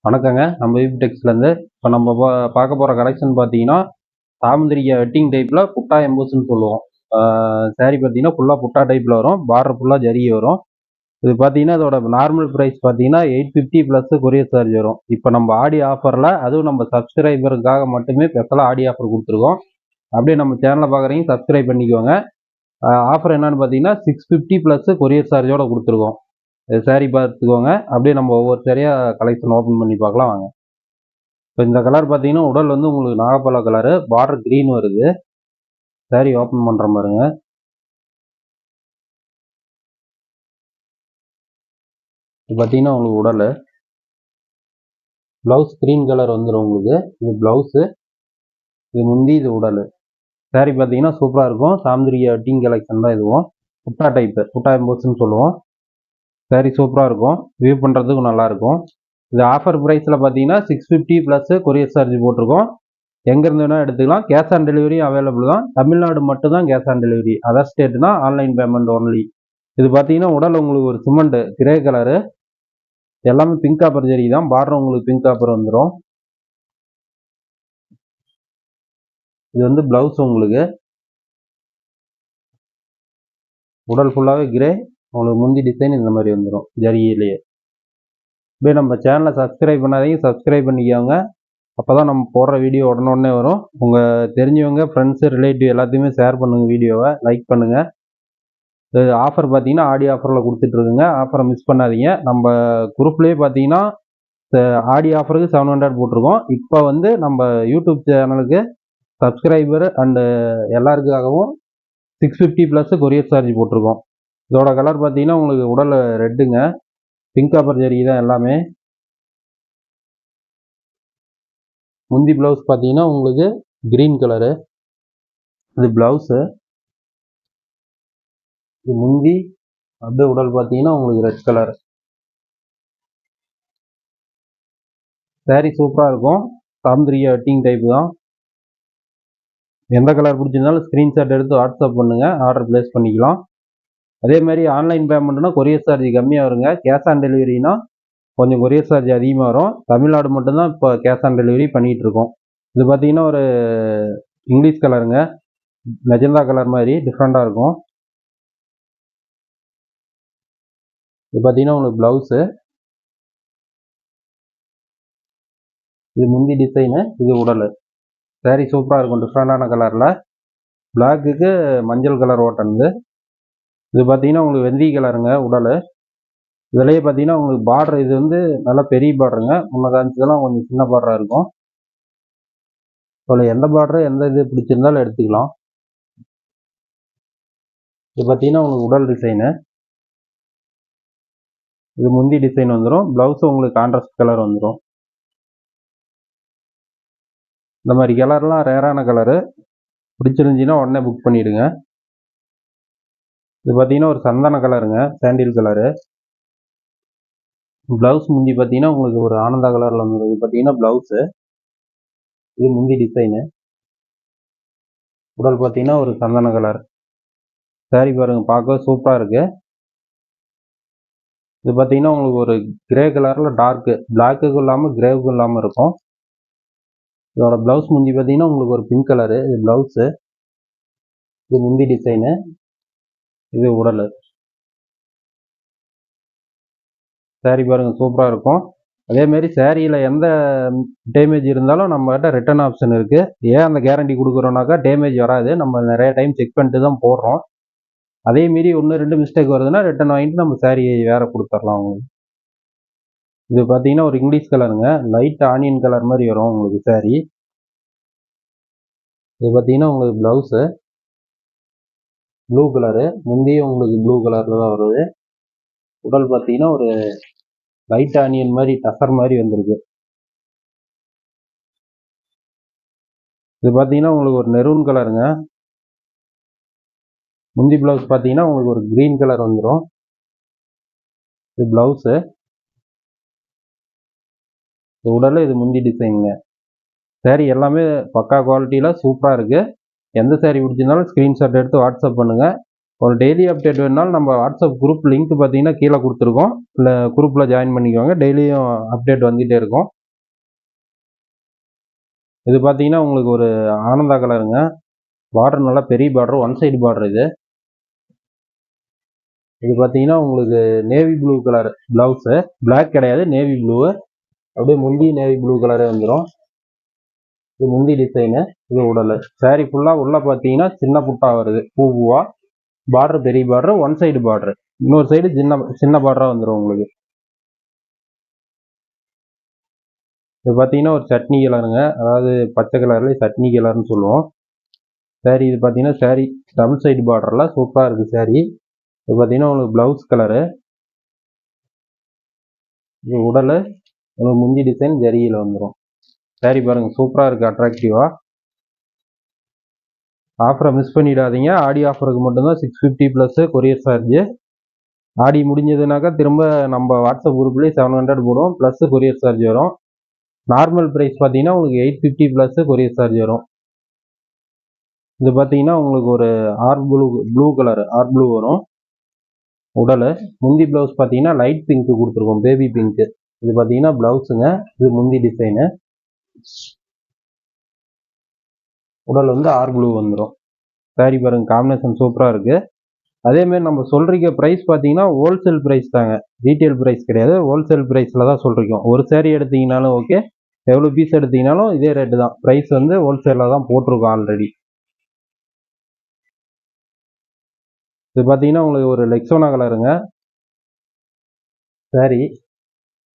வணக்கங்க. நம்ம ஈபி டெக்ஸ்லேருந்து இப்போ நம்ம பார்க்க போகிற கலெக்ஷன் பார்த்தீங்கன்னா தாமந்திரிகை வெட்டிங் டைப்பில் புட்டா எம்போஸ்ன்னு சொல்லுவோம். சாரீ பார்த்தீங்கன்னா ஃபுல்லாக புட்டா டைப்பில் வரும். பார்டர் ஃபுல்லாக ஜரிகை வரும். இது பார்த்தீங்கன்னா இதோட நார்மல் ப்ரைஸ் பார்த்தீங்கன்னா 850 ப்ளஸ் கொரியர் சார்ஜ் வரும். இப்போ நம்ம ஆடி ஆஃபரில் அதுவும் நம்ம சப்ஸ்கிரைபருக்காக மட்டுமே ஸ்பெஷலாக ஆடி ஆஃபர் கொடுத்துருக்கோம். அப்படியே நம்ம சேனலை பார்க்குறீங்க சப்ஸ்கிரைப் பண்ணிக்கோங்க. ஆஃபர் என்னன்னு பார்த்தீங்கன்னா 650 ப்ளஸ் கொரியர் சார்ஜோட கொடுத்துருக்கோம். சாரீ பார்த்துக்கோங்க. அப்படியே நம்ம ஒவ்வொரு சாரியாக கலெக்ஷன் ஓப்பன் பண்ணி பார்க்கலாம் வாங்க. இப்போ இந்த கலர் பார்த்தீங்கன்னா உடல் வந்து உங்களுக்கு நாகப்பழ கலரு, பார்டர் க்ரீன் வருது. சாரீ ஓப்பன் பண்ணுற பாருங்க. இது பார்த்தீங்கன்னா உங்களுக்கு உடல், ப்ளவுஸ் க்ரீன் கலர் வந்துடும் உங்களுக்கு. இது ப்ளவுஸு, இது முந்தி, இது உடல். சாரீ பார்த்தீங்கன்னா சூப்பராக இருக்கும். சாமந்திரிகை வெட்டிங் கலெக்ஷன் தான் இதுவும். புட்டா டைப்பு, புட்டா எம்போஸ்ன்னு சொல்லுவோம். சாரீ சூப்பராக இருக்கும். வியூ பண்ணுறதுக்கும் நல்லாயிருக்கும். இது ஆஃபர் ப்ரைஸில் பார்த்தீங்கன்னா 650 ப்ளஸ் கொரியர் சார்ஜ் போட்டிருக்கோம். எங்கேருந்து வேணால் எடுத்துக்கலாம். கேஷ் ஆன் டெலிவரியும் அவைலபிள் தான். தமிழ்நாடு மட்டும் தான் கேஷ் ஆன் டெலிவரி. அதர் ஸ்டேட்னா ஆன்லைன் பேமெண்ட் ஒன்லி. இது பார்த்தீங்கன்னா உடல் உங்களுக்கு ஒரு சிமெண்ட் கிரே கலரு, எல்லாமே பிங்க் காப்பர் ஜரி தான். பார்டர் உங்களுக்கு பிங்க் காப்பர் வந்துடும். இது வந்து ப்ளவுஸ் உங்களுக்கு. உடல் ஃபுல்லாகவே கிரே, உங்களுக்கு முந்தி டிசைன் இந்த மாதிரி வந்துடும் ஜரியிலேயே. இப்படியே நம்ம சேனலை சப்ஸ்கிரைப் பண்ணாதீங்க, சப்ஸ்கிரைப் பண்ணிக்கோங்க. அப்போ தான் நம்ம போடுற வீடியோ உடனே வரும். உங்கள் தெரிஞ்சவங்க, ஃப்ரெண்ட்ஸு, ரிலேட்டிவ் எல்லாத்தையுமே ஷேர் பண்ணுங்கள், வீடியோவை லைக் பண்ணுங்கள். இது ஆஃபர் பார்த்தீங்கன்னா ஆடி ஆஃபரில் கொடுத்துட்ருக்குங்க. ஆஃபரை மிஸ் பண்ணாதீங்க. நம்ம குரூப்லேயே பார்த்தீங்கன்னா ஆடி ஆஃபருக்கு 700 போட்டிருக்கோம். இப்போ வந்து நம்ம யூடியூப் சேனலுக்கு சப்ஸ்கிரைபர் அண்டு எல்லாருக்காகவும் 650 ப்ளஸ் கொரியர் சார்ஜ் போட்டிருக்கோம். இதோட கலர் பார்த்தீங்கன்னா உங்களுக்கு உடல் ரெட்டுங்க, பிங்க் காப்பர் ஜரி தான் எல்லாமே. முந்தி ப்ளவுஸ் பார்த்தீங்கன்னா உங்களுக்கு க்ரீன் கலரு, இது ப்ளவுஸு, இது முந்தி. அப்படியே உடல் பார்த்தீங்கன்னா உங்களுக்கு ரெட் கலர். சாரீ சூப்பராக இருக்கும். தாமந்திரிகை வெட்டிங் டைப் தான். எந்த கலர் பிடிச்சிருந்தாலும் ஸ்க்ரீன்ஷாட் எடுத்து வாட்ஸ்அப் பண்ணுங்கள், ஆர்டர் ப்ளேஸ் பண்ணிக்கலாம். அதே மாதிரி ஆன்லைன் பேமெண்ட்னா கொரியர் சார்ஜ் கம்மியாக வருங்க. கேஷ் ஆன் டெலிவரினா கொஞ்சம் கொரியர் சார்ஜ் அதிகமாக வரும். தமிழ்நாடு மட்டும்தான் இப்போ கேஷ் ஆன் டெலிவரி பண்ணிகிட்ருக்கோம். இது பார்த்தீங்கன்னா ஒரு இங்கிலீஷ் கலருங்க, மெஜந்தா கலர் மாதிரி டிஃப்ரெண்ட்டாக இருக்கும். இது பார்த்தீங்கன்னா உங்களுக்கு ப்ளவுஸு, இது முந்தி டிசைனு, இது உடல். சாரீ சூப்பராக இருக்கும் டிஃப்ரெண்டான கலரில். பிளாக்குக்கு மஞ்சள் கலர் ஓட்டனுது. இது பார்த்தீங்கன்னா உங்களுக்கு வெந்தி கலருங்க உடல். இதுலேயே பார்த்தீங்கன்னா உங்களுக்கு பார்டர், இது வந்து நல்லா பெரிய பார்டருங்க. முன்ன காமிச்சதெல்லாம் கொஞ்சம் சின்ன பார்டராக இருக்கும். அதில் எந்த பார்டரு எந்த இது பிடிச்சிருந்தாலும் எடுத்துக்கலாம். இது பார்த்தீங்கன்னா உங்களுக்கு உடல் டிசைனு, இது முந்தி டிசைன் வந்துடும். ப்ளவுஸ் உங்களுக்கு கான்ட்ராஸ்ட் கலர் வந்துடும். இந்த மாதிரி கலர்லாம் ரேரான கலரு. பிடிச்சிருந்துச்சின்னா உடனே புக் பண்ணிவிடுங்க. இது பார்த்தீங்கன்னா ஒரு சந்தன கலருங்க, சாண்டில் கலரு. ப்ளவுஸ் முந்தி பார்த்தீங்கன்னா உங்களுக்கு ஒரு ஆனந்தா கலரில் வந்துடும். இது பார்த்தீங்கன்னா ப்ளவுஸு, இது முந்தி டிசைனு. உடல் பார்த்தீங்கன்னா ஒரு சந்தன கலர். சாரீ பாருங்கள், பார்க்க சூப்பராக இருக்குது. இது பார்த்தீங்கன்னா உங்களுக்கு ஒரு கிரே கலரில் டார்க்கு, பிளாக்குக்கும் இல்லாமல் கிரேவுக்கும் இல்லாமல் இருக்கும். இதோட ப்ளவுஸ் முந்தி பார்த்தீங்கன்னா உங்களுக்கு ஒரு பிங்க் கலரு. இது ப்ளவுஸு, இது முந்தி டிசைனு, இது உடல். சாரீ பாருங்கள் சூப்பராக இருக்கும். அதேமாரி சாரியில் எந்த டேமேஜ் இருந்தாலும் நம்மகிட்ட ரிட்டர்ன் ஆப்ஷன் இருக்குது. ஏன் அந்த கேரண்டி கொடுக்குறோன்னாக்கா டேமேஜ் வராது. நம்ம நிறைய டைம் செக் பண்ணிட்டு தான் போடுறோம். அதே மீறி 1-2 மிஸ்டேக் வருதுன்னா ரிட்டர்ன் வாங்கிட்டு நம்ம சாரீ வேறு கொடுத்துடலாம் உங்களுக்கு. இது பார்த்தீங்கன்னா ஒரு இங்கிலீஷ் கலருங்க, லைட் ஆனியன் கலர் மாதிரி வரும் உங்களுக்கு சாரீ. இது பார்த்தீங்கன்னா உங்களுக்கு ப்ளவுஸு, ப்ளூ கலரு. முந்தையும் உங்களுக்கு ப்ளூ கலரில் தான் வருது. உடல் பார்த்தீங்கன்னா ஒரு லைட் ஆனியன் மாதிரி டசர் மாதிரி வந்திருக்கு. இது பார்த்தீங்கன்னா உங்களுக்கு ஒரு மெரூன் கலருங்க. முந்தி ப்ளவுஸ் பார்த்தீங்கன்னா உங்களுக்கு ஒரு க்ரீன் கலர் வந்துடும். இது ப்ளவுஸு, இது உடல், இது முந்தி டிசைனுங்க. சாரீ எல்லாமே பக்கா குவாலிட்டியில் சூப்பராக இருக்குது. எந்த சாரீ பிடிச்சிருந்தாலும் ஸ்க்ரீன்ஷாட் எடுத்து வாட்ஸ்அப் பண்ணுங்கள். ஒரு டெய்லி அப்டேட் வேணுனாலும் நம்ம வாட்ஸ்அப் குரூப் லிங்க் பார்த்தீங்கன்னா கீழே கொடுத்துருக்கோம். இல்லை குரூப்பில் ஜாயின் பண்ணிக்கோங்க. டெய்லியும் அப்டேட் வந்துகிட்டே இருக்கும். இது பார்த்தீங்கன்னா உங்களுக்கு ஒரு ஆனந்தா கலருங்க. பார்டர் நல்லா பெரிய பார்டர், ஒன் சைடு பார்டர் இது. இது பார்த்தீங்கன்னா உங்களுக்கு navy blue colour blouse, black கிடையாது, நேவி ப்ளூ. அப்படியே முந்தி நேவி ப்ளூ கலரே வந்துடும். இது முந்தி டிசைனு, இது உடல். சாரி ஃபுல்லாக உள்ள பார்த்தீங்கன்னா சின்ன புட்டா வருது, பூவா. பார்டர் பெரிய பார்டர், ஒன் சைடு பார்டர், இன்னொரு சைடு சின்ன பார்டராக வந்துடும் உங்களுக்கு. இது பார்த்தீங்கன்னா ஒரு சட்னி கலருங்க, அதாவது பச்சை கலர்லேயே சட்னி கலர்னு சொல்லுவோம். சாரி இது பார்த்தீங்கன்னா சாரி டபுள் சைடு பார்டரில் சூப்பராக இருக்குது சாரி. இது பார்த்தீங்கன்னா உங்களுக்கு ப்ளவுஸ் கலரு, இது உடல், உங்களுக்கு முந்தி டிசைன் ஜரியில் வந்துடும். சாரி பாருங்கள் சூப்பராக இருக்குது, அட்ராக்டிவாக. ஆஃபரை மிஸ் பண்ணிடாதீங்க. ஆடி ஆஃபருக்கு மட்டும்தான் 650 ப்ளஸ் கொரியர் சார்ஜு. ஆடி முடிஞ்சதுனாக்கா திரும்ப நம்ம வாட்ஸ்அப் குரூப்லேயே 700 போடுவோம், ப்ளஸ் கொரியர் சார்ஜ் வரும். நார்மல் ப்ரைஸ் பார்த்தீங்கன்னா உங்களுக்கு 850 ப்ளஸ் கொரியர் சார்ஜ் வரும். இது பார்த்தீங்கன்னா உங்களுக்கு ஒரு ப்ளூ கலர் ஆர் ப்ளூ வரும் உடல். முந்தி ப்ளவுஸ் பார்த்தீங்கன்னா லைட் பிங்க் கொடுத்துருக்கோம், பேபி பிங்க்கு. இது பார்த்தீங்கன்னா ப்ளவுஸுங்க, இது முந்தி டிசைனு. உடல் வந்து ஆர் ப்ளூ வந்துடும். சாரி பாருங்க காம்பினேஷன் சூப்பராக இருக்குது. அதேமாரி நம்ம சொல்கிற ப்ரைஸ் பார்த்தீங்கன்னா ஹோல்சேல் ப்ரைஸ் தாங்க, ரீட்டைல் ப்ரைஸ் கிடையாது. ஹோல்சேல் ப்ரைஸில் தான் சொல்கிறோம். ஒரு சாரி எடுத்தீங்கனாலும் ஓகே, எவ்வளோ பீஸ் எடுத்தீங்கனாலும் இதே ரேட்டு தான். ப்ரைஸ் வந்து ஹோல்சேலில் தான் போட்டிருக்கோம் ஆல்ரெடி. இது பார்த்தீங்கன்னா உங்களுக்கு ஒரு லெக்ஸோனா கலருங்க சாரி.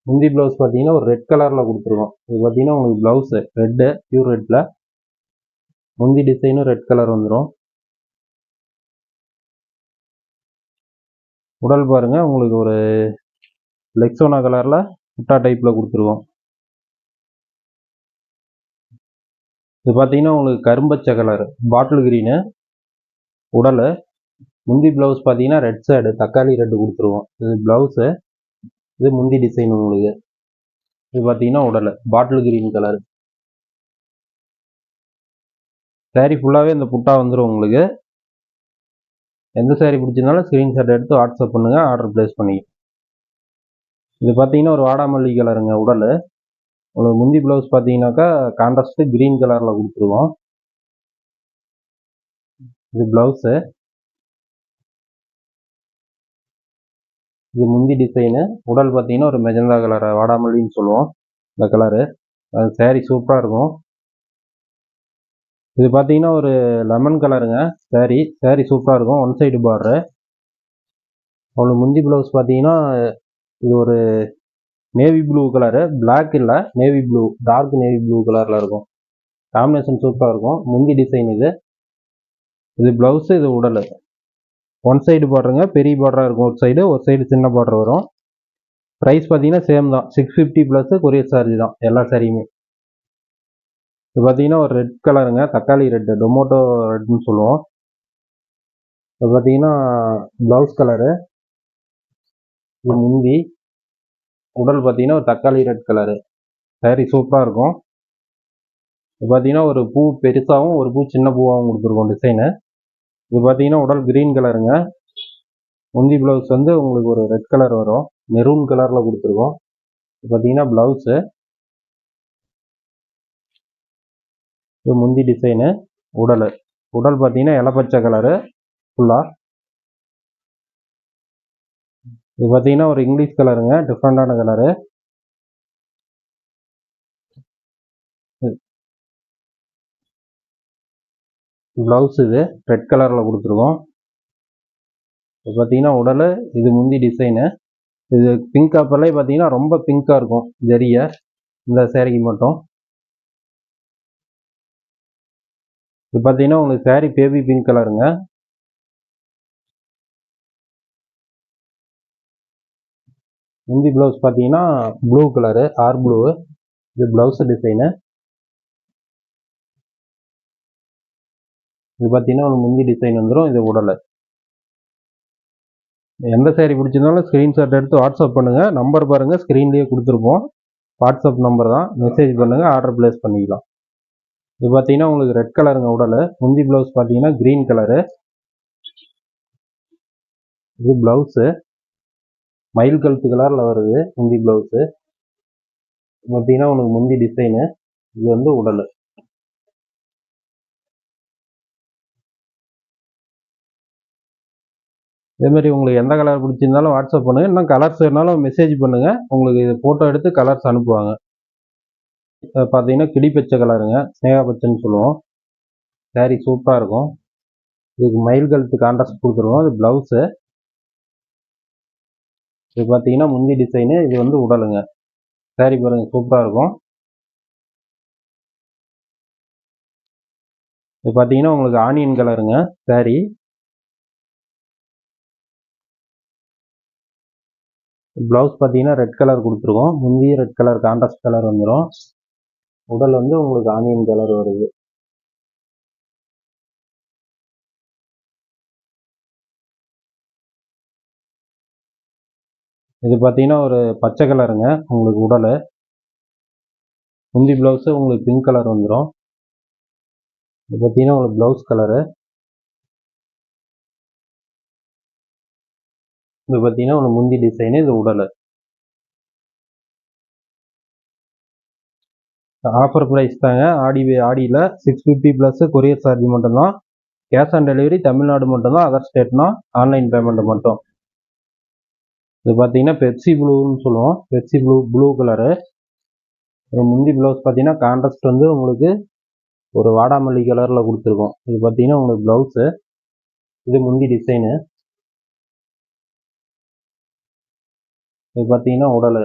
முந்தி ப்ளவுஸ் பார்த்தீங்கன்னா ஒரு ரெட் கலரில் கொடுத்துருக்கோம். இது பார்த்தீங்கன்னா உங்களுக்கு ப்ளவுஸு ரெட்டு, பியூர் ரெட்டில். முந்தி டிசைனும் ரெட் கலர் வந்துடும். உடல் பாருங்க உங்களுக்கு ஒரு லெக்ஸோனா கலரில் புட்டா டைப்பில் கொடுத்துருக்கோம். இது பார்த்தீங்கன்னா உங்களுக்கு கரும்பச்சை கலர் பாட்டில் கிரீனு உடல். முந்தி ப்ளவுஸ் பார்த்தீங்கன்னா ரெட் சைடு தக்காளி ரெட்டு கொடுத்துருவோம். இது ப்ளவுஸு, இது முந்தி டிசைன் உங்களுக்கு. இது பார்த்தீங்கன்னா உடல் பாட்டில் கிரீன் கலர். சாரி ஃபுல்லாகவே இந்த புட்டா வந்துடும் உங்களுக்கு. எந்த சாரி பிடிச்சிருந்தாலும் ஸ்க்ரீன்ஷாட் எடுத்து வாட்ஸ்அப் பண்ணுங்கள், ஆர்டர் ப்ளேஸ் பண்ணி. இது பார்த்தீங்கன்னா ஒரு வாடாமல்லி கலருங்க உடல். உங்களுக்கு முந்தி ப்ளவுஸ் பார்த்தீங்கன்னாக்கா கான்ட்ராஸ்ட்டு க்ரீன் கலரில் கொடுத்துருவோம். இது ப்ளவுஸு, இது முந்தி டிசைனு. உடல் பார்த்தீங்கன்னா ஒரு மெஜந்தா கலர், வாடாமல்லின்னு சொல்லுவோம் இந்த கலரு. அது சாரி சூப்பராக இருக்கும். இது பார்த்தீங்கன்னா ஒரு லெமன் கலருங்க சாரி சூப்பராக இருக்கும், ஒன் சைடு பார்டரு. அவ்வளோ முந்தி ப்ளவுஸ் பார்த்தீங்கன்னா இது ஒரு நேவி ப்ளூ கலரு, பிளாக் இல்லை navy blue, dark navy blue கலரில் இருக்கும். காம்பினேஷன் சூப்பராக இருக்கும். முந்தி டிசைன் இது. இது ப்ளவுஸு, இது உடல். ஒன் சைடு பார்டருங்க, பெரிய பார்டராக இருக்கும் ஒரு சைடு சின்ன பார்டர் வரும். ப்ரைஸ் பார்த்தீங்கன்னா சேம் தான், 650 ப்ளஸ் கொரியர் சார்ஜ் தான் எல்லா சாரியுமே. இது பார்த்தீங்கன்னா ஒரு ரெட் கலருங்க, தக்காளி ரெட்டு, டொமோட்டோ ரெட்னு சொல்லுவோம். இது பார்த்தீங்கன்னா ப்ளவுஸ் கலரு, இது முந்தி. உடல் பார்த்தீங்கன்னா ஒரு தக்காளி ரெட் கலரு. சாரி சூப்பராக இருக்கும். இது பார்த்தீங்கன்னா ஒரு பூ பெருசாகவும் ஒரு பூ சின்ன பூவாகவும் கொடுத்துருக்கோம் டிசைனு. இது பார்த்தீங்கன்னா உடல் கிரீன் கலருங்க. முந்தி ப்ளவுஸ் வந்து உங்களுக்கு ஒரு ரெட் கலர் வரும், மெரூன் கலரில் கொடுத்துருக்கோம். இது பார்த்தீங்கன்னா ப்ளவுஸு, இது முந்தி டிசைனு. உடல் பார்த்தீங்கன்னா இலப்பச்சை கலரு ஃபுல்லாக. இது பார்த்தீங்கன்னா ஒரு இங்கிலீஷ் கலருங்க, டிஃப்ரெண்டான கலரு. ப்ளவுஸ் இது ரெட் கலரில் கொடுத்துருக்கோம். இது பார்த்தீங்கன்னா உடல், இது முந்தி டிசைனு. இது பிங்க் அப்பர்லே பார்த்தீங்கன்னா ரொம்ப பிங்காக இருக்கும் ஜரிய, இந்த சேரீக்கு மட்டும். இது பார்த்தீங்கன்னா உங்களுக்கு சாரி பேபி பிங்க் கலருங்க. முந்தி ப்ளவுஸ் பார்த்தீங்கன்னா ப்ளூ கலரு, ஆர் ப்ளூ. இது ப்ளவுஸ் டிசைனு. இது பார்த்தீங்கன்னா உங்களுக்கு முந்தி டிசைன் வந்துடும். இது உடல். எந்த சாரி பிடிச்சிருந்தாலும் ஸ்க்ரீன்ஷாட் எடுத்து வாட்ஸ்அப் பண்ணுங்கள். நம்பர் பாருங்கள் ஸ்க்ரீன்லேயே கொடுத்துருப்போம், வாட்ஸ்அப் நம்பர் தான். மெசேஜ் பண்ணுங்கள், ஆர்டர் ப்ளேஸ் பண்ணிக்கலாம். இது பார்த்தீங்கன்னா உங்களுக்கு ரெட் கலருங்க உடல். முந்தி ப்ளவுஸ் பார்த்தீங்கன்னா க்ரீன் கலரு. இது ப்ளவுஸு மயில் கழுத்து கலரில் வருது முந்தி ப்ளவுஸு. பார்த்தீங்கன்னா உனக்கு முந்தி டிசைனு. இது வந்து உடல். இதேமாரி உங்களுக்கு எந்த கலர் பிடிச்சிருந்தாலும் வாட்ஸ்அப் பண்ணுங்கள். இன்னும் கலர்ஸ் வேணாலும் மெசேஜ் பண்ணுங்கள். உங்களுக்கு இது ஃபோட்டோ எடுத்து கலர்ஸ் அனுப்புவாங்க. பார்த்தீங்கன்னா கிளி பச்சை கலருங்க, ஸ்னேகா பச்சைன்னு சொல்லுவோம். சாரீ சூப்பராக இருக்கும். இதுக்கு மயில் கழுத்து கான்ட்ராஸ்ட் கொடுத்துருவோம். இது ப்ளவுஸு. இது பார்த்தீங்கன்னா முந்தி டிசைனு. இது வந்து உடலுங்க. சாரீ பாருங்கள் சூப்பராக இருக்கும். இது பார்த்தீங்கன்னா உங்களுக்கு ஆனியன் கலருங்க சாரீ. ப்ளவுஸ் பார்த்தீங்கன்னா ரெட் கலர் கொடுத்துருக்கோம். முந்தியும் ரெட் கலர் கான்ட்ராஸ்ட் கலர் வந்துடும். உடல் வந்து உங்களுக்கு ஆனியன் கலர் வருது. இது பார்த்தீங்கன்னா ஒரு பச்சை கலருங்க உங்களுக்கு உடல். முந்தி ப்ளவுஸு உங்களுக்கு பிங்க் கலர் வந்துடும். இது பார்த்தீங்கன்னா உங்களுக்கு ப்ளவுஸ் கலரு. இது பார்த்தீங்கன்னா உங்களுக்கு முந்தி டிசைனு. இது உடல். ஆஃபர் ப்ரைஸ் தாங்க. ஆடியில் 650 ப்ளஸ் கொரியர் சார்ஜ் மட்டும்தான். கேஷ் ஆன் டெலிவரி தமிழ்நாடு மட்டும்தான். அதர் ஸ்டேட்னா ஆன்லைன் பேமெண்ட் மட்டும். இது பார்த்தீங்கன்னா பெப்சி ப்ளூன்னு சொல்லுவோம். Pepsi blue colour. முந்தி ப்ளவுஸ் பார்த்தீங்கன்னா கான்ட்ராஸ்ட் வந்து உங்களுக்கு ஒரு வாடாமல்லி கலரில் கொடுத்துருக்கோம். இது பார்த்தீங்கன்னா உங்களுக்கு ப்ளவுஸு. இது முந்தி டிசைனு. இது பார்த்தீங்கன்னா உடல்.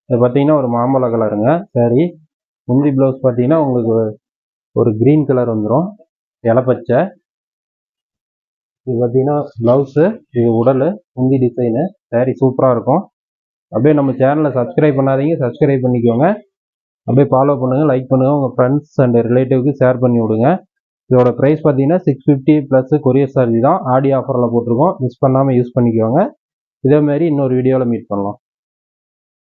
இது பார்த்தீங்கன்னா ஒரு மாம்பழ கலருங்க சாரி. முந்தி ப்ளவுஸ் பார்த்தீங்கன்னா உங்களுக்கு ஒரு க்ரீன் கலர் வந்துடும், இலப்பச்சை. இது பார்த்தீங்கன்னா ப்ளவுஸு. இது உடல், முந்தி டிசைனு. சாரீ சூப்பராக இருக்கும். அப்படியே நம்ம சேனலை சப்ஸ்கிரைப் பண்ணாதீங்க, சப்ஸ்கிரைப் பண்ணிக்கோங்க. அப்படியே ஃபாலோ பண்ணுங்கள், லைக் பண்ணுங்கள், உங்கள் ஃப்ரெண்ட்ஸ் அண்ட் ரிலேட்டிவ்க்கு ஷேர் பண்ணி விடுங்க. இதோட ப்ரைஸ் பார்த்தீங்கன்னா 650 ப்ளஸ் கொரியர் சார்ஜ் தான். ஆடி ஆஃபரில் போட்டிருக்கோம். மிஸ் பண்ணாமல் யூஸ் பண்ணிக்கோங்க. இதேமாரி இன்னொரு வீடியோவில் மீட் பண்ணலாம்.